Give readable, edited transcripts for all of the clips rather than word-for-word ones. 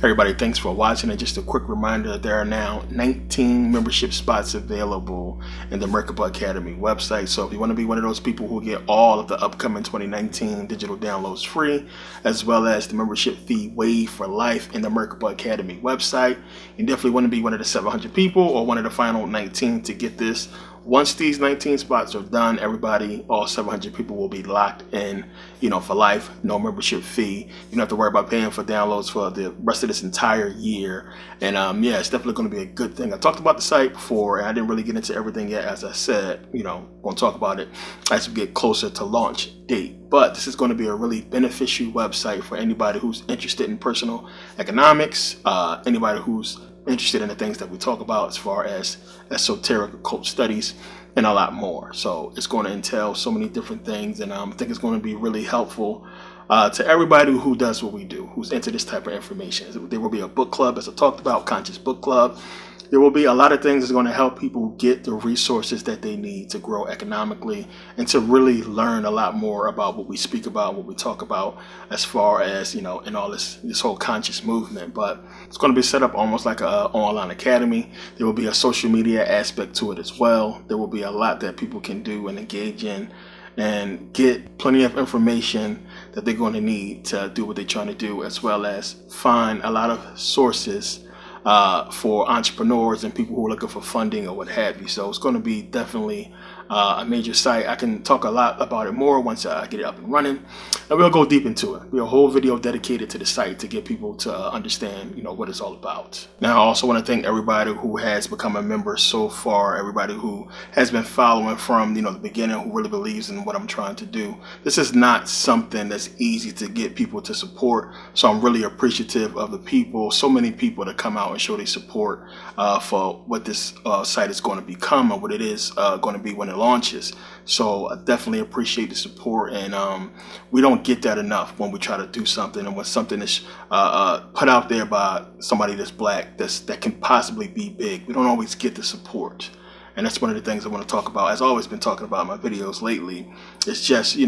Everybody, thanks for watching. And just a quick reminder, there are now 19 membership spots available in the Merkabah Academy website. So if you want to be one of those people who get all of the upcoming 2019 digital downloads free, as well as the membership fee waived for life in the Merkabah Academy website, you definitely want to be one of the 700 people or one of the final 19 to get this. Once these 19 spots are done, everybody, all 700 people will be locked in, for life, no membership fee. You don't have to worry about paying for downloads for the rest of this entire year. And yeah, it's definitely going to be a good thing. I talked about the site before, and I didn't really get into everything yet. As I said, going to talk about it as we get closer to launch date. But this is going to be a really beneficial website for anybody who's interested in personal economics, anybody who's interested in the things that we talk about as far as esoteric occult studies and a lot more. So it's going to entail so many different things, and I think it's going to be really helpful to everybody who does what we do, who's into this type of information. There will be a book club, as I talked about, Conscious Book Club. There will be a lot of things that's going to help people get the resources that they need to grow economically and to really learn a lot more about what we speak about, what we talk about, as far as, in all this whole conscious movement. But it's going to be set up almost like an online academy. There will be a social media aspect to it as well. There will be a lot that people can do and engage in and get plenty of information that they're going to need to do what they're trying to do, as well as find a lot of sources for entrepreneurs and people who are looking for funding or what have you. So it's going to be definitely a major site. I can talk a lot about it more once I get it up and running, and we'll go deep into it. We'll have a whole video dedicated to the site to get people to understand, what it's all about. Now, I also want to thank everybody who has become a member so far, everybody who has been following from, the beginning, who really believes in what I'm trying to do. This is not something that's easy to get people to support, so I'm really appreciative of the people, so many people that come out and show their support for what this site is going to become and what it is going to be when it launches. So I definitely appreciate the support, and we don't get that enough when we try to do something, and when something is put out there by somebody that's black that can possibly be big. We don't always get the support, and that's one of the things I want to talk about, as I've always been talking about in my videos lately. It's just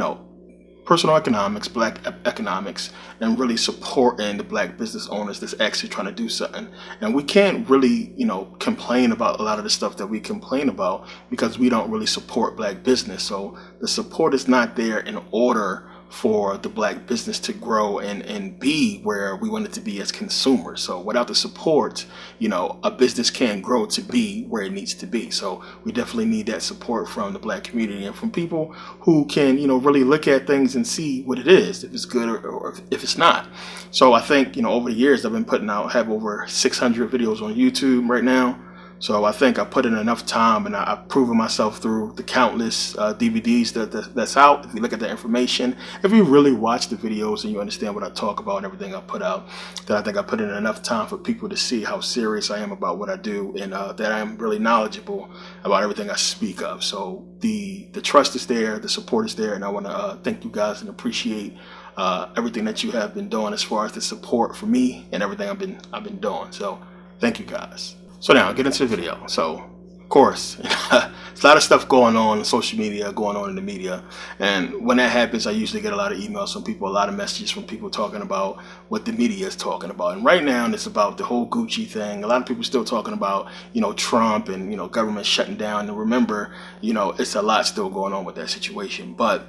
personal economics, black economics, and really supporting the black business owners that's actually trying to do something. And we can't really, complain about a lot of the stuff that we complain about because we don't really support black business. So the support is not there in order for the black business to grow and be where we want it to be as consumers. So without the support, a business can't grow to be where it needs to be. So we definitely need that support from the black community and from people who can, really look at things and see what it is, if it's good or if it's not. So I think, over the years I've been have over 600 videos on YouTube right now. So I think I put in enough time, and I've proven myself through the countless DVDs that's out. If you look at the information, if you really watch the videos and you understand what I talk about and everything I put out, then I think I put in enough time for people to see how serious I am about what I do, and that I am really knowledgeable about everything I speak of. So the trust is there, the support is there, and I want to thank you guys and appreciate everything that you have been doing as far as the support for me and everything I've been doing. So thank you guys. So now, get into the video. So, of course, there's a lot of stuff going on social media, going on in the media. And when that happens, I usually get a lot of emails from people, a lot of messages from people talking about what the media is talking about. And right now, it's about the whole Gucci thing. A lot of people still talking about, Trump and, government shutting down. And remember, it's a lot still going on with that situation. But,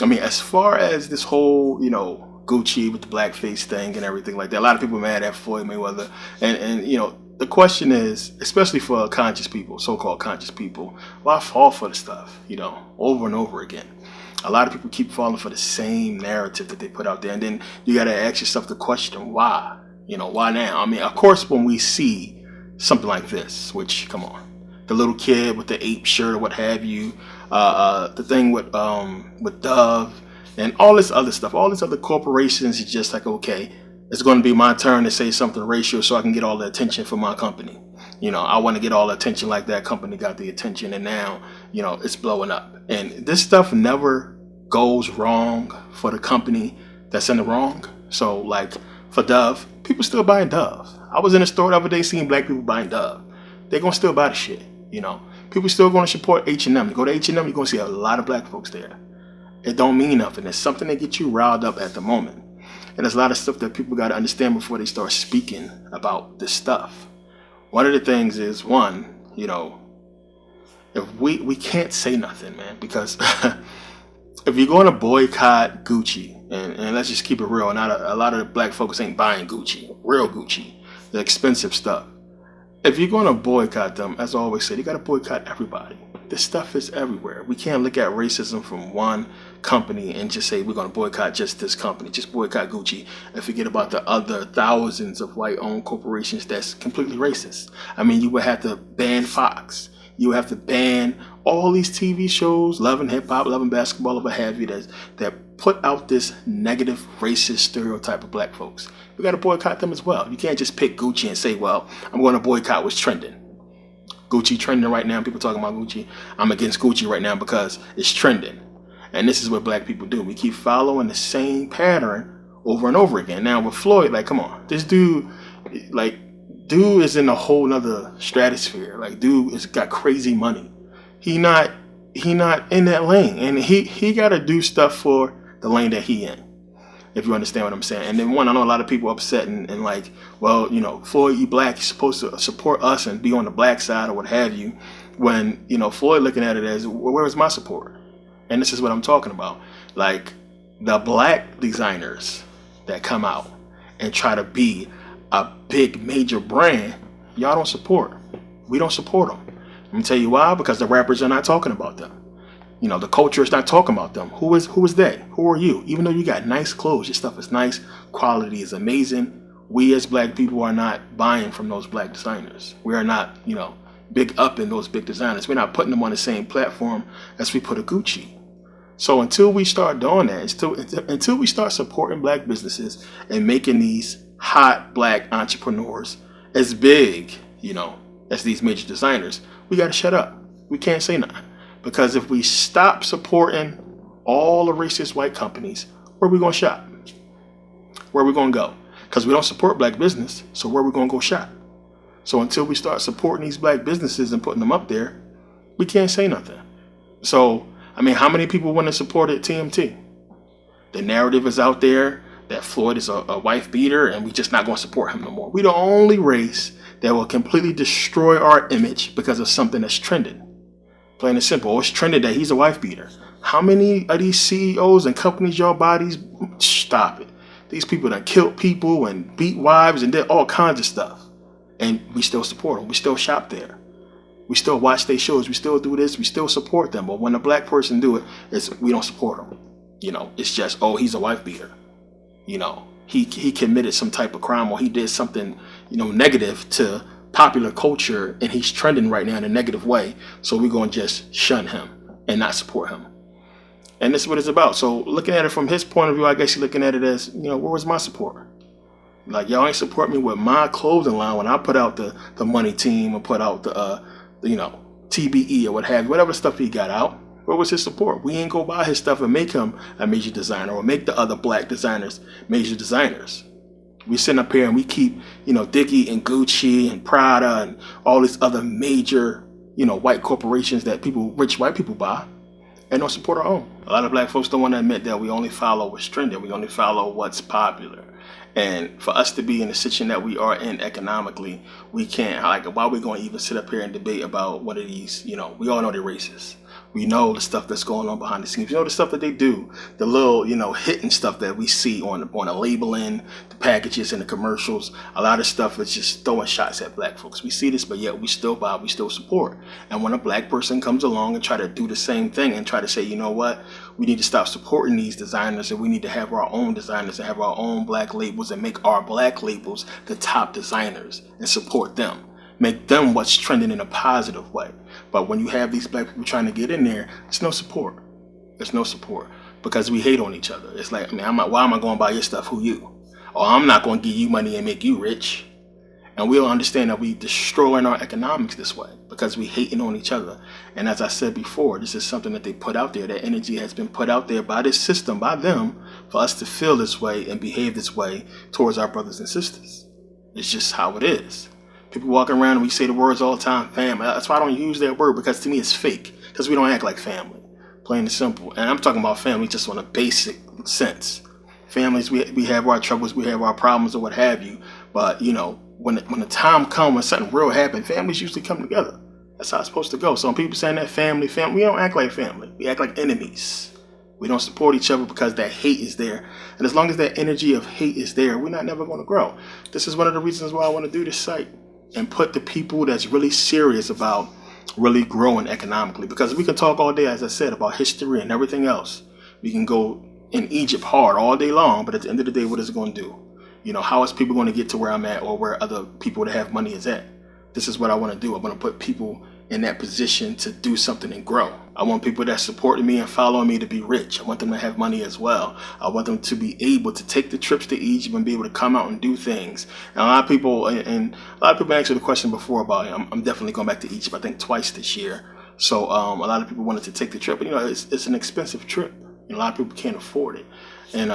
as far as this whole, Gucci with the blackface thing and everything like that, a lot of people are mad at Floyd Mayweather. And the question is, especially for conscious people, so-called conscious people, why fall for the stuff, over and over again? A lot of people keep falling for the same narrative that they put out there. And then you got to ask yourself the question, why? Why now? Of course, when we see something like this, which, come on, the little kid with the ape shirt or what have you, the thing with Dove and all this other stuff, all these other corporations, it's just like, okay, it's going to be my turn to say something racial so I can get all the attention for my company. I want to get all the attention like that company got the attention, and now, it's blowing up. And this stuff never goes wrong for the company that's in the wrong. So like for Dove, people still buying Dove. I was in a store the other day seeing black people buying Dove. They're going to still buy the shit, People still going to support H&M. You go to H&M, you're going to see a lot of black folks there. It don't mean nothing. It's something that gets you riled up at the moment. And there's a lot of stuff that people got to understand before they start speaking about this stuff. One of the things is, one, if we can't say nothing, man, because if you're going to boycott Gucci, and let's just keep it real, not a lot of the black folks ain't buying Gucci, real Gucci, the expensive stuff. If you're going to boycott them, as I always say, you got to boycott everybody. This stuff is everywhere. We can't look at racism from one company and just say we're going to boycott just this company, just boycott Gucci, and forget about the other thousands of white-owned corporations that's completely racist. I mean, you would have to ban Fox. You would have to ban all these TV shows, Love and Hip Hop, Love and Basketball, or what have you, that put out this negative racist stereotype of black folks. We got to boycott them as well. You can't just pick Gucci and say, well, I'm going to boycott what's trending. Gucci trending right now. People talking about Gucci. I'm against Gucci right now because it's trending. And this is what black people do. We keep following the same pattern over and over again. Now with Floyd, like, come on. This dude is in a whole nother stratosphere. Like, dude has got crazy money. He not in that lane. And he got to do stuff for the lane that he in. If you understand what I'm saying. And then one, I know a lot of people upset and like, well, Floyd, you black, you're supposed to support us and be on the black side or what have you. When, Floyd looking at it as, well, where is my support? And this is what I'm talking about. Like, the black designers that come out and try to be a big major brand, y'all don't support. We don't support them. Let me tell you why. Because the rappers are not talking about them. The culture is not talking about them. Who is they? Who are you? Even though you got nice clothes, your stuff is nice, quality is amazing. We as black people are not buying from those black designers. We are not, big up in those big designers. We're not putting them on the same platform as we put a Gucci. So until we start doing that, until we start supporting black businesses and making these hot black entrepreneurs as big, as these major designers, we got to shut up. We can't say nothing. Because if we stop supporting all the racist white companies, where are we going to shop? Where are we going to go? Because we don't support black business, so where are we going to go shop? So until we start supporting these black businesses and putting them up there, we can't say nothing. So, I mean, how many people want to support TMT? The narrative is out there that Floyd is a wife beater and we just not going to support him no more. We're the only race that will completely destroy our image because of something that's trending. Plain and simple. It's trending that he's a wife beater. How many of these CEOs and companies y'all bodies? Stop it. These people that killed people and beat wives and did all kinds of stuff. And we still support them. We still shop there. We still watch their shows. We still do this. We still support them. But when a black person do it, we don't support them. It's just, oh, he's a wife beater. He committed some type of crime or he did something, negative to popular culture and he's trending right now in a negative way. So we're going to just shun him and not support him. And this is what it's about. So looking at it from his point of view, I guess you're looking at it as, where was my support? Like, y'all ain't support me with my clothing line when I put out the money team or put out the TBE or what have you, whatever stuff he got out. Where was his support? We ain't go buy his stuff and make him a major designer or make the other black designers major designers. We sit up here and we keep, Dickie and Gucci and Prada and all these other major, white corporations that rich white people buy and don't support our own. A lot of black folks don't want to admit that we only follow what's trending. We only follow what's popular. And for us to be in the situation that we are in economically, we can't, why are we going to even sit up here and debate about one of these, we all know they're racist. We know the stuff that's going on behind the scenes. The stuff that they do, the little, hidden stuff that we see on the labeling, the packages and the commercials. A lot of stuff is just throwing shots at black folks. We see this, but yet we still buy, we still support. And when a black person comes along and try to do the same thing and try to say, you know what, we need to stop supporting these designers and we need to have our own designers and have our own black labels and make our black labels the top designers and support them. Make them what's trending in a positive way. But when you have these black people trying to get in there, there's no support. There's no support because we hate on each other. It's like, why am I going to buy your stuff? Who you? Or I'm not going to give you money and make you rich. And we don't understand that we destroying our economics this way because we hating on each other. And as I said before, this is something that they put out there. That energy has been put out there by this system, by them, for us to feel this way and behave this way towards our brothers and sisters. It's just how it is. People walk around and we say the words all the time, family. That's why I don't use that word because to me it's fake. Because we don't act like family. Plain and simple. And I'm talking about family just on a basic sense. Families, we have our troubles, we have our problems, or what have you. But when the time comes, when something real happens, families usually come together. That's how it's supposed to go. So when people saying that family, we don't act like family. We act like enemies. We don't support each other because that hate is there. And as long as that energy of hate is there, we're not never going to grow. This is one of the reasons why I want to do this site and put the people that's really serious about really growing economically. Because we can talk all day, as I said, about history and everything else. We can go in Egypt hard all day long, but at the end of the day, what is it going to do? How is people going to get to where I'm at or where other people that have money is at? This is what I want to do. I want to put people in that position to do something and grow. I want people that support me and follow me to be rich. I want them to have money as well. I want them to be able to take the trips to Egypt and be able to come out and do things. And a lot of people answered the question before about it. I'm definitely going back to Egypt, I think twice this year. So a lot of people wanted to take the trip. But, it's an expensive trip. A lot of people can't afford it. And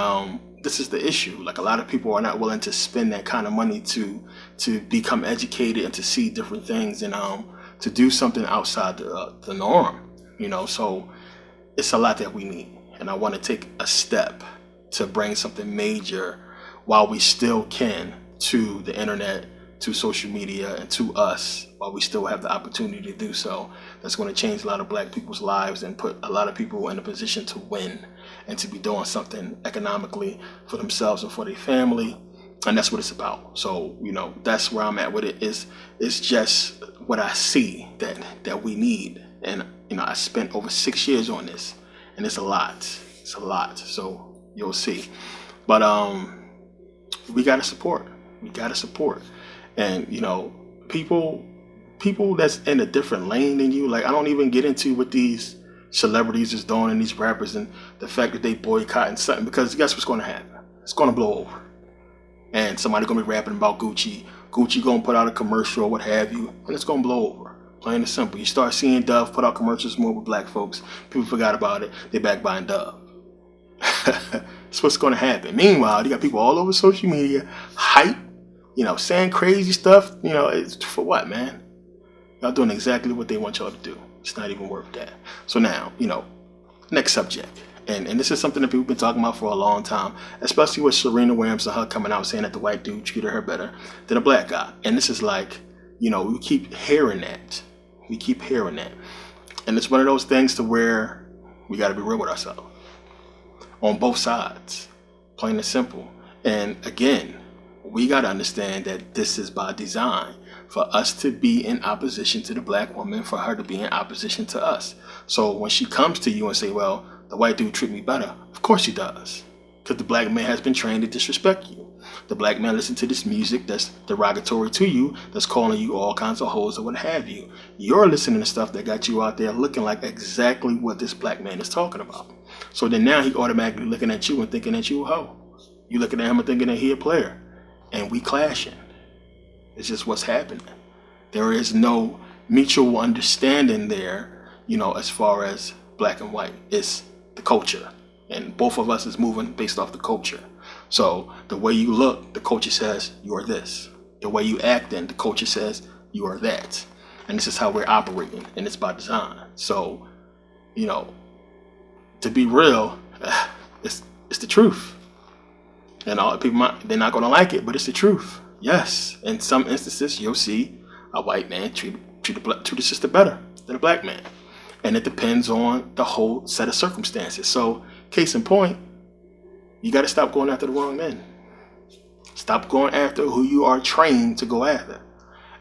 this is the issue. Like, a lot of people are not willing to spend that kind of money to become educated and to see different things and to do something outside the norm. So it's a lot that we need. And I want to take a step to bring something major while we still can to the internet, to social media, and to us, while we still have the opportunity to do so. That's going to change a lot of black people's lives and put a lot of people in a position to win and to be doing something economically for themselves and for their family. And that's what it's about. So, that's where I'm at with it. It's just what I see that we need. And, I spent over 6 years on this, and it's a lot. It's a lot. So you'll see. But we got to support. We got to support. And, people that's in a different lane than you, like, I don't even get into what these celebrities is doing and these rappers and the fact that they boycotting something, because guess what's going to happen? It's going to blow over. And somebody going to be rapping about Gucci. Gucci going to put out a commercial or what have you, and it's going to blow over. Plain and simple. You start seeing Dove put out commercials more with black folks. People forgot about it. They back buying Dove. That's what's going to happen. Meanwhile, you got people all over social media, hype, saying crazy stuff. It's for what, man? Y'all doing exactly what they want y'all to do. It's not even worth that. So now, next subject. And this is something that people have been talking about for a long time, especially with Serena Williams and her coming out saying that the white dude treated her better than a black guy. And this is like, we keep hearing that. We keep hearing that. And it's one of those things to where we got to be real with ourselves on both sides, plain and simple. And again, we got to understand that this is by design for us to be in opposition to the black woman, for her to be in opposition to us. So when she comes to you and say, well, the white dude treat me better, of course she does. Because the black man has been trained to disrespect you. The black man listens to this music that's derogatory to you, that's calling you all kinds of hoes or what have you. You're listening to stuff that got you out there looking like exactly what this black man is talking about. So then now he automatically looking at you and thinking that you a hoe. You looking at him and thinking that he a player. And we clashing. It's just what's happening. There is no mutual understanding there, as far as black and white. It's the culture. And both of us is moving based off the culture. So the way you look, the culture says you are this. The way you act, then the culture says you are that. And this is how we're operating, and it's by design. So, to be real, it's the truth. And all people they're not gonna like it, but it's the truth. Yes, in some instances, you'll see a white man treat a sister better than a black man, and it depends on the whole set of circumstances. So, case in point, you got to stop going after the wrong men. Stop going after who you are trained to go after.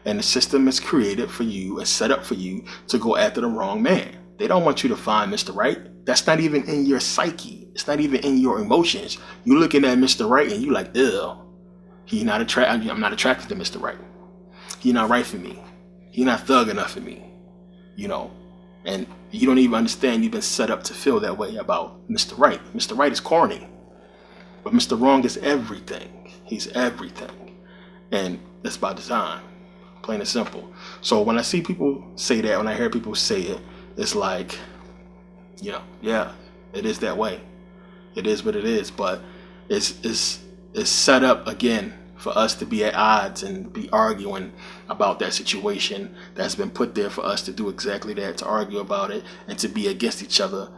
And the system is created for you and set up for you to go after the wrong man. They don't want you to find Mr. Right. That's not even in your psyche. It's not even in your emotions. You're looking at Mr. Right and you like, ew. I'm not attracted to Mr. Right. He's not right for me. He's not thug enough for me. And you don't even understand you've been set up to feel that way about Mr. Right. Mr. Right is corny. But Mr. Wrong is everything. He's everything. And that's by design. Plain and simple. So when I see people say that, when I hear people say it, it's like, yeah, it is that way. It is what it is. But it's set up, again, for us to be at odds and be arguing about that situation that's been put there for us to do exactly that, to argue about it and to be against each other,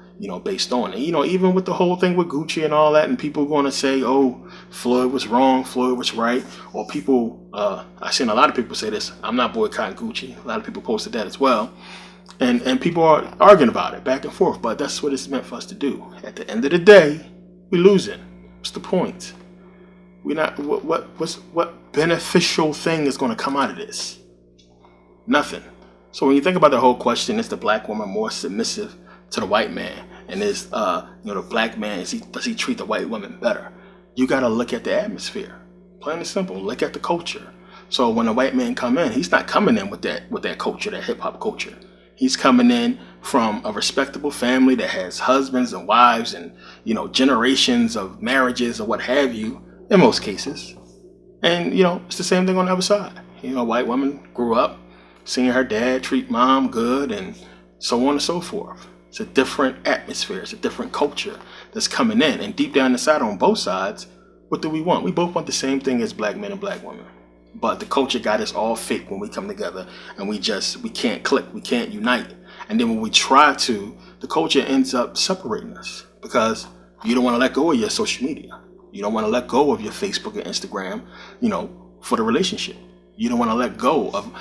based on it. Even with the whole thing with Gucci and all that, and people going to say, oh, Floyd was wrong, Floyd was right, or people, I've seen a lot of people say this, I'm not boycotting Gucci. A lot of people posted that as well. And people are arguing about it back and forth, but that's what it's meant for us to do. At the end of the day, we're losing. What's the point? We're not, what beneficial thing is going to come out of this? Nothing. So when you think about the whole question, is the black woman more submissive to the white man? And is the black man, does he treat the white woman better? You got to look at the atmosphere. Plain and simple. Look at the culture. So when a white man come in, he's not coming in with that culture, that hip hop culture. He's coming in from a respectable family that has husbands and wives and generations of marriages or what have you. In most cases, and it's the same thing on the other side. A white woman grew up seeing her dad treat mom good, and so on and so forth. It's a different atmosphere. It's a different culture that's coming in. And deep down inside on both sides, what do we want? We both want the same thing as black men and black women. But the culture got us all fake when we come together, and we can't click. We can't unite. And then when we try to, the culture ends up separating us because you don't want to let go of your social media. You don't want to let go of your Facebook and Instagram, for the relationship. You don't want to let go of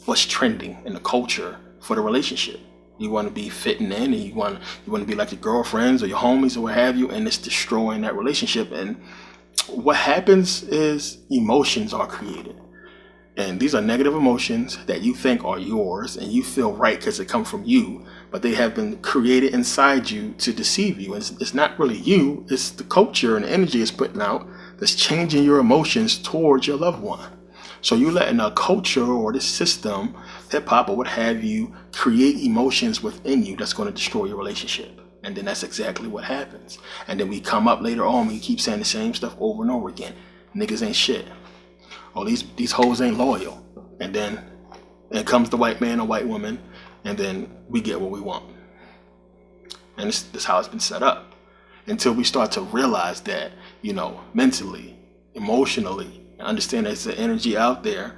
what's trending in the culture for the relationship. You want to be fitting in, and you want to be like your girlfriends or your homies or what have you, and it's destroying that relationship. And what happens is emotions are created. And these are negative emotions that you think are yours and you feel right because they come from you, but they have been created inside you to deceive you. And it's not really you, it's the culture and the energy it's putting out that's changing your emotions towards your loved one. So you're letting a culture or this system, hip hop or what have you, create emotions within you that's going to destroy your relationship. And then that's exactly what happens. And then we come up later on, we keep saying the same stuff over and over again. Niggas ain't shit. Oh, these hoes ain't loyal. And then comes the white man or white woman, and then we get what we want. And this is how it's been set up. Until we start to realize that, mentally, emotionally, understand there's an energy out there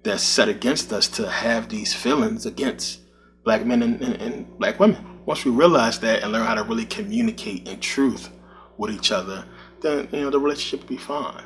that's set against us to have these feelings against black men and black women. Once we realize that and learn how to really communicate in truth with each other, then the relationship will be fine.